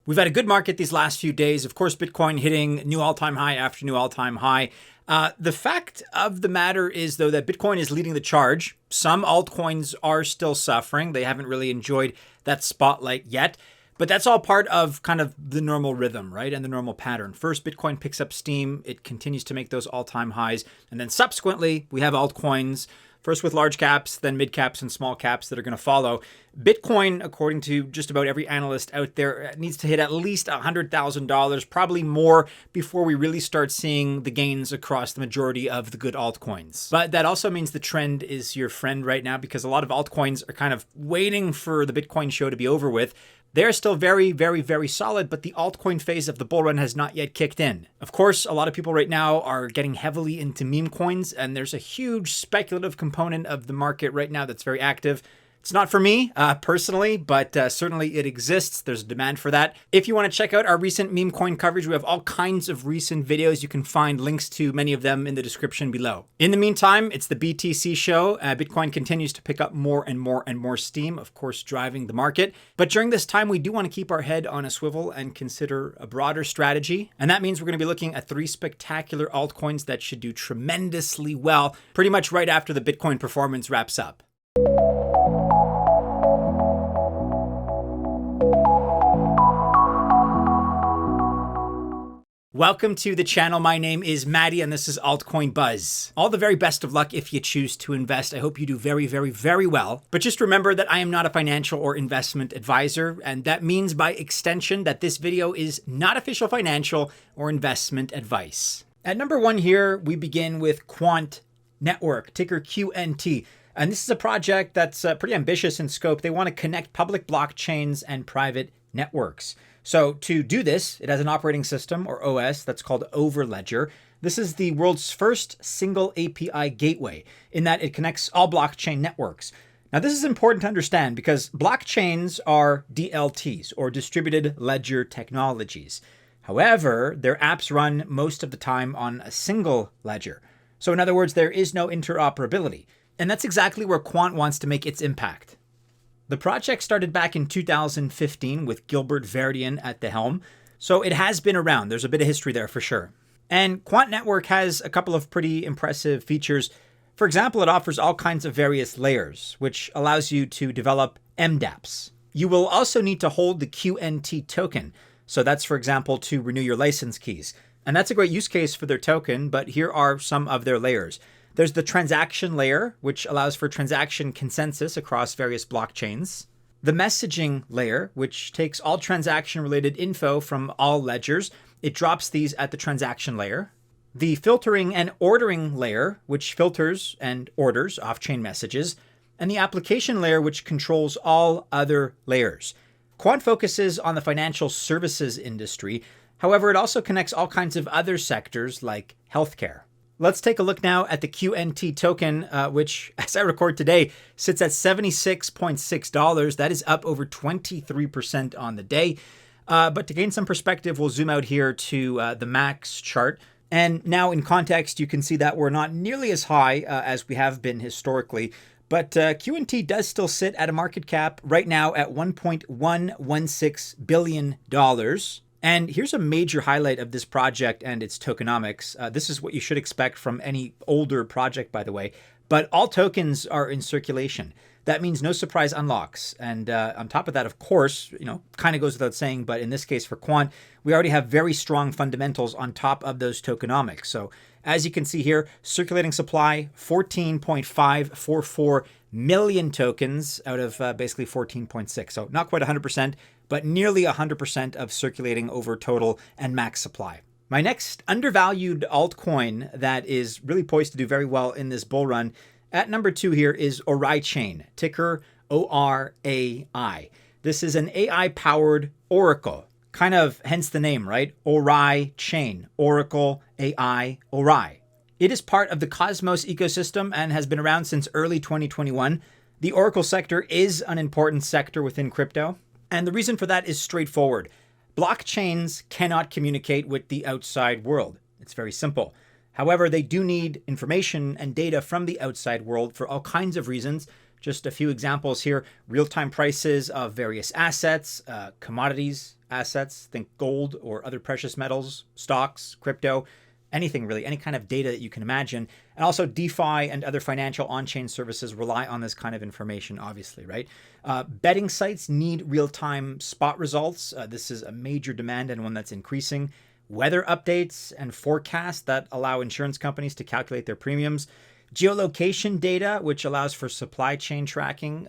We've had a good market these last few days. Of course, Bitcoin hitting new all-time high after new all-time high. The fact of the matter is, though, that Bitcoin is leading the charge. Some altcoins are still suffering. They haven't really enjoyed that spotlight yet. But that's all part of kind of the normal rhythm, right? And the normal pattern. First, Bitcoin picks up steam. It continues to make those all-time highs. And then subsequently, we have altcoins, first with large caps, then mid caps and small caps that are going to follow. Bitcoin, according to just about every analyst out there, needs to hit at least $100,000, probably more, before we really start seeing the gains across the majority of the good altcoins. But that also means the trend is your friend right now, because a lot of altcoins are kind of waiting for the Bitcoin show to be over with. They're still very, very, very solid, but the altcoin phase of the bull run has not yet kicked in. Of course, a lot of people right now are getting heavily into meme coins, and there's a huge speculative component of the market right now that's very active. It's not for me personally, but certainly it exists. There's a demand for that. If you want to check out our recent meme coin coverage, we have all kinds of recent videos. You can find links to many of them in the description below. In the meantime, it's the BTC show. Bitcoin continues to pick up more and more and more steam, of course, driving the market. But during this time, we do want to keep our head on a swivel and consider a broader strategy. And that means we're going to be looking at 3 spectacular altcoins that should do tremendously well pretty much right after the Bitcoin performance wraps up. Welcome to the channel. My name is Maddie and this is Altcoin Buzz. All the very best of luck if you choose to invest. I hope you do very, very, very well. But just remember that I am not a financial or investment advisor, and that means by extension that this video is not official financial or investment advice. At number 1 here, we begin with Quant Network, ticker QNT. And this is a project that's pretty ambitious in scope. They want to connect public blockchains and private networks. So to do this, it has an operating system, or OS, that's called Overledger. This is the world's first single API gateway, in that it connects all blockchain networks. Now, this is important to understand because blockchains are DLTs, or distributed ledger technologies. However, their apps run most of the time on a single ledger. So in other words, there is no interoperability. And that's exactly where Quant wants to make its impact. The project started back in 2015 with Gilbert Verdian at the helm, so it has been around. There's a bit of history there for sure. And Quant Network has a couple of pretty impressive features. For example, it offers all kinds of various layers, which allows you to develop MDApps. You will also need to hold the QNT token. So that's, for example, to renew your license keys. And that's a great use case for their token, but here are some of their layers. There's the transaction layer, which allows for transaction consensus across various blockchains. The messaging layer, which takes all transaction-related info from all ledgers. It drops these at the transaction layer. The filtering and ordering layer, which filters and orders off-chain messages. And the application layer, which controls all other layers. Quant focuses on the financial services industry. However, it also connects all kinds of other sectors like healthcare. Let's take a look now at the QNT token, which, as I record today, sits at $76.6. That is up over 23% on the day. But to gain some perspective, we'll zoom out here to the max chart. And now in context, you can see that we're not nearly as high as we have been historically. But QNT does still sit at a market cap right now at $1.116 billion. And here's a major highlight of this project and its tokenomics. This is what you should expect from any older project, by the way. But all tokens are in circulation. That means no surprise unlocks. And on top of that, of course, kind of goes without saying, but in this case for Quant, we already have very strong fundamentals on top of those tokenomics. So as you can see here, circulating supply, 14.544 million tokens out of basically 14.6. So not quite 100%, but nearly 100% of circulating over total and max supply. My next undervalued altcoin that is really poised to do very well in this bull run at number 2 here is Oraichain, ticker ORAI. This is an AI-powered oracle, kind of hence the name, right? Oraichain, Oracle, AI, ORAI. It is part of the Cosmos ecosystem and has been around since early 2021. The oracle sector is an important sector within crypto. And the reason for that is straightforward. Blockchains cannot communicate with the outside world. It's very simple. However, they do need information and data from the outside world for all kinds of reasons Just a few examples here: real-time prices of various assets, commodities, assets, think gold or other precious metals, stocks, crypto, anything really, any kind of data that you can imagine. And also DeFi and other financial on-chain services rely on this kind of information, obviously, right? Betting sites need real-time spot results. This is a major demand and one that's increasing. Weather updates and forecasts that allow insurance companies to calculate their premiums. Geolocation data, which allows for supply chain tracking.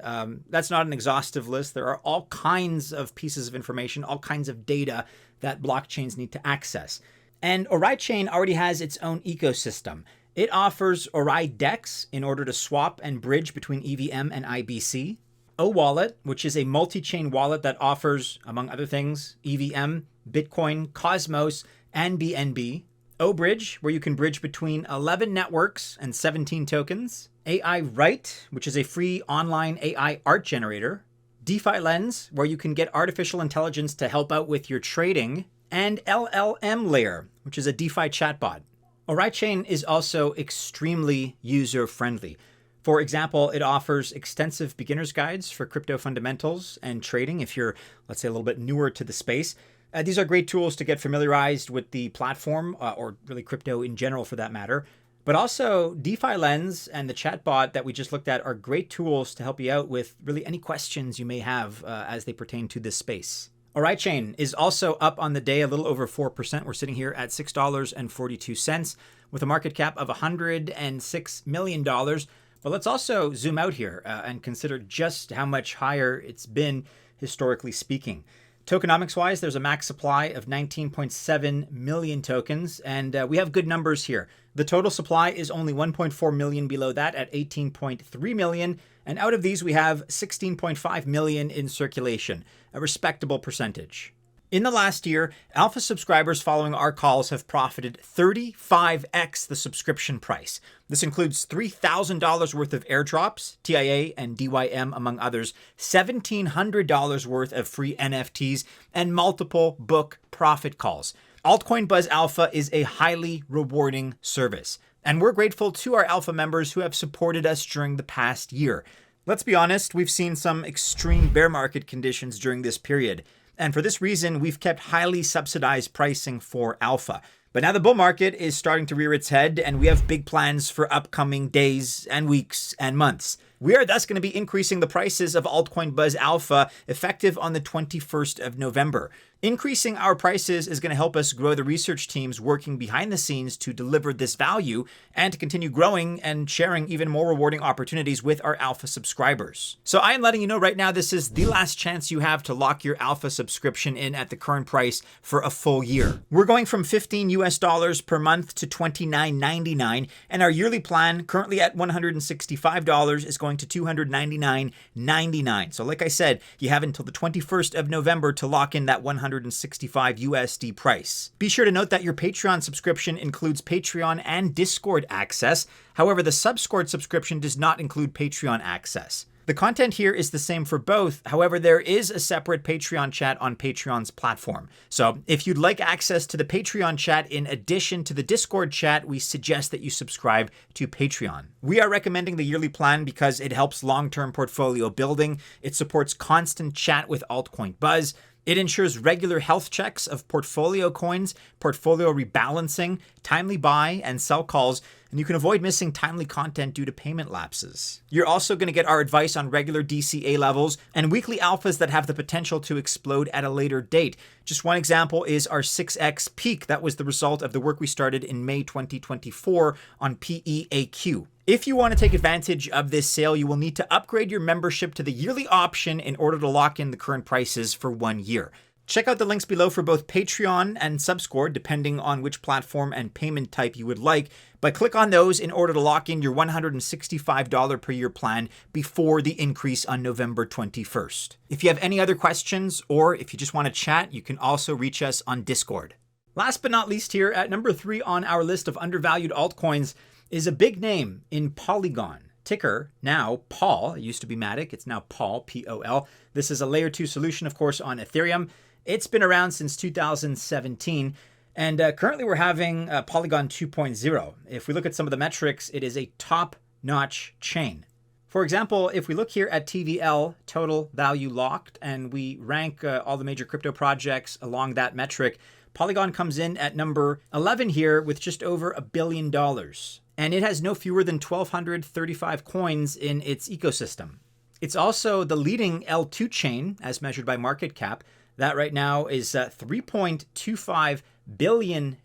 That's not an exhaustive list. There are all kinds of pieces of information, all kinds of data that blockchains need to access. And Oraichain already has its own ecosystem. It offers ORAI DEX in order to swap and bridge between EVM and IBC. OWallet, which is a multi-chain wallet that offers, among other things, EVM, Bitcoin, Cosmos, and BNB. OBridge, where you can bridge between 11 networks and 17 tokens. AI Write, which is a free online AI art generator. DeFi Lens, where you can get artificial intelligence to help out with your trading. And LLM Layer, which is a DeFi chatbot. Oraichain is also extremely user-friendly. For example, it offers extensive beginner's guides for crypto fundamentals and trading if you're, let's say, a little bit newer to the space. These are great tools to get familiarized with the platform, or really crypto in general for that matter. But also DeFi Lens and the chatbot that we just looked at are great tools to help you out with really any questions you may have as they pertain to this space. Oraichain is also up on the day a little over 4%. We're sitting here at $6.42 with a market cap of $106 million. But let's also zoom out here and consider just how much higher it's been historically speaking. Tokenomics-wise, there's a max supply of 19.7 million tokens, and we have good numbers here. The total supply is only 1.4 million below that at 18.3 million, and out of these we have 16.5 million in circulation, a respectable percentage. In the last year, alpha subscribers following our calls have profited 35x the subscription price. This includes $3,000 worth of airdrops, TIA and DYM among others, $1,700 worth of free NFTs, and multiple book profit calls. Altcoin Buzz Alpha is a highly rewarding service, and we're grateful to our alpha members who have supported us during the past year. Let's be honest, we've seen some extreme bear market conditions during this period. And for this reason, we've kept highly subsidized pricing for alpha. But now the bull market is starting to rear its head, and we have big plans for upcoming days and weeks and months. We are thus going to be increasing the prices of Altcoin Buzz Alpha effective on the 21st of November. Increasing our prices is going to help us grow the research teams working behind the scenes to deliver this value and to continue growing and sharing even more rewarding opportunities with our alpha subscribers. So I am letting you know right now, this is the last chance you have to lock your alpha subscription in at the current price for a full year. We're going from $15 per month to $29.99, and our yearly plan, currently at $165, is going to $299.99. So like I said, you have until the 21st of November to lock in that $165 USD price. Be sure to note that your Patreon subscription includes Patreon and Discord access. However, the Subscore subscription does not include Patreon access. The content here is the same for both. However, there is a separate Patreon chat on Patreon's platform. So if you'd like access to the Patreon chat in addition to the Discord chat, we suggest that you subscribe to Patreon. We are recommending the yearly plan because it helps long-term portfolio building. It supports constant chat with Altcoin Buzz. It ensures regular health checks of portfolio coins, portfolio rebalancing, timely buy and sell calls, and you can avoid missing timely content due to payment lapses. You're also going to get our advice on regular DCA levels and weekly alphas that have the potential to explode at a later date. Just one example is our 6x peak. That was the result of the work we started in May 2024 on PEAQ. If you want to take advantage of this sale, you will need to upgrade your membership to the yearly option in order to lock in the current prices for 1 year. Check out the links below for both Patreon and Subscore, depending on which platform and payment type you would like. But click on those in order to lock in your $165 per year plan before the increase on November 21st. If you have any other questions, or if you just want to chat, you can also reach us on Discord. Last but not least here, at number 3 on our list of undervalued altcoins is a big name in Polygon. Ticker, now POL. It used to be MATIC. It's now POL, P-O-L. This is a layer 2 solution, of course, on Ethereum. It's been around since 2017, and currently we're having Polygon 2.0. If we look at some of the metrics, it is a top-notch chain. For example, if we look here at TVL, total value locked, and we rank all the major crypto projects along that metric, Polygon comes in at number 11 here with just over $1 billion. And it has no fewer than 1,235 coins in its ecosystem. It's also the leading L2 chain as measured by market cap. That right now is $3.25 billion.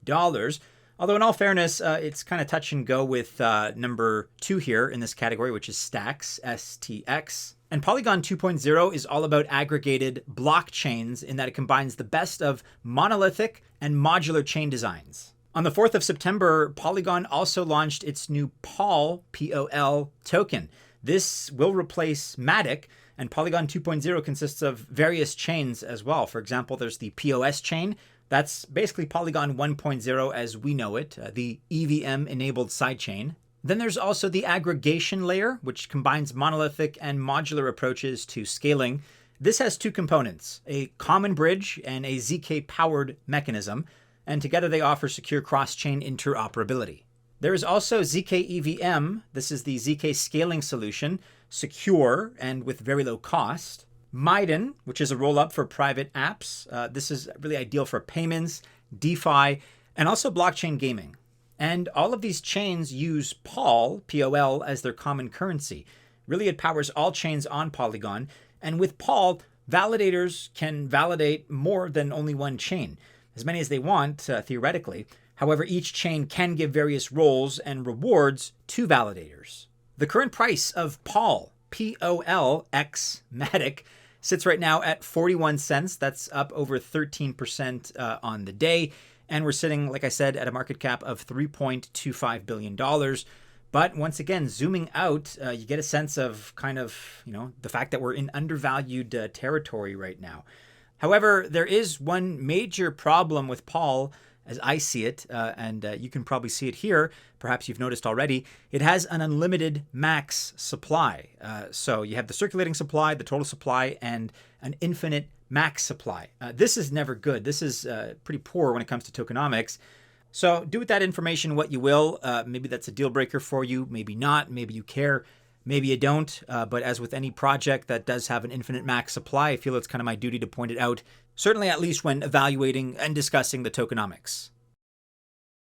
Although in all fairness, it's kind of touch and go with number 2 here in this category, which is Stacks, STX. And Polygon 2.0 is all about aggregated blockchains in that it combines the best of monolithic and modular chain designs. On the 4th of September, Polygon also launched its new POL, P-O-L, token. This will replace MATIC, and Polygon 2.0 consists of various chains as well. For example, there's the POS chain. That's basically Polygon 1.0 as we know it, the EVM-enabled sidechain. Then there's also the aggregation layer, which combines monolithic and modular approaches to scaling. This has 2 components, a common bridge and a ZK-powered mechanism, and together they offer secure cross-chain interoperability. There is also ZK EVM. This is the ZK scaling solution, secure and with very low cost. Maiden, which is a roll-up for private apps. This is really ideal for payments, DeFi, and also blockchain gaming. And all of these chains use POL, P-O-L, as their common currency. Really, it powers all chains on Polygon. And with POL, validators can validate more than only one chain, as many as they want, theoretically. However, each chain can give various roles and rewards to validators. The current price of POL, P-O-L x MATIC, sits right now at 41 cents. That's up over 13% on the day. And we're sitting, like I said, at a market cap of $3.25 billion. But once again, zooming out, you get a sense of kind of, the fact that we're in undervalued territory right now. However, there is one major problem with POL, as I see it, and you can probably see it here. Perhaps you've noticed already. It has an unlimited max supply. So you have the circulating supply, the total supply, and an infinite max supply. This is never good. This is pretty poor when it comes to tokenomics. So do with that information what you will. Maybe that's a deal breaker for you. Maybe not. Maybe you care. Maybe you don't. But as with any project that does have an infinite max supply, I feel it's kind of my duty to point it out, certainly at least when evaluating and discussing the tokenomics.